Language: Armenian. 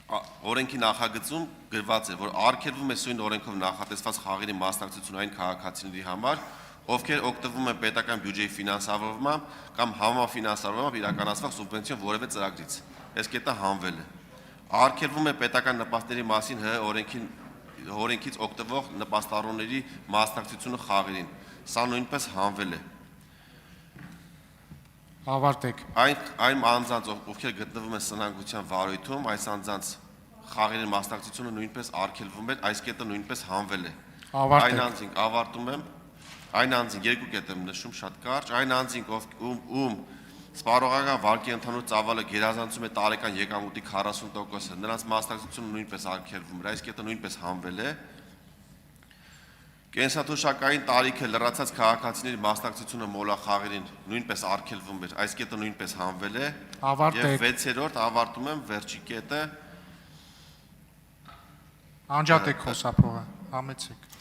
օրենքի նախագծում գրված է, որ արգելվում է սույն օրենքով նախատեսված խաղերի մասնակցություն այն քաղաքացիների համար, ովքեր օգտվում են պետական բյուջեի ֆինանսավորմամբ կամ համաֆինանսավորմամբ իրականացվող սուբվենցիոն որևէ ծրագրից։ Այս կետը հանվել է։ Արգելվում է պետական նպաստների մասին օրենքից օգտվող նպաստառուների մասնակցությունը խաղերին։ Սա նույնպես հանվել է։ Ավարտեք։ Այն անձանց, ովքեր գտնվում են սնանկության վարույթում, այս անձանց խաղերի մասնակցությունը նույնպես արգելվում է, այս կետը նույնպես հանվել է։ Այն անձին ավարտում եմ, այն անձին երկու կետ եմ նշում շատ կարճ, այն անձին, ում սպառողական վարկի ընդհանուր ծավալը գերազանցում է տարեկան եկամուտի 40%-ը, նրանց մասնակցությունը նույնպես արգելվում է, այս կետը նույնպես հանվել է։ Կենսաթոշակային տարիքը լրացած քաղաքացիների մասնակցությունը մոլախաղերին նույնպես արգելվում էր, այս կետը նույնպես հանվել է։ Եվ 6-րդ ավարտում եմ վերջի կետը։ Անջատեք խոսափողը, համեցեք։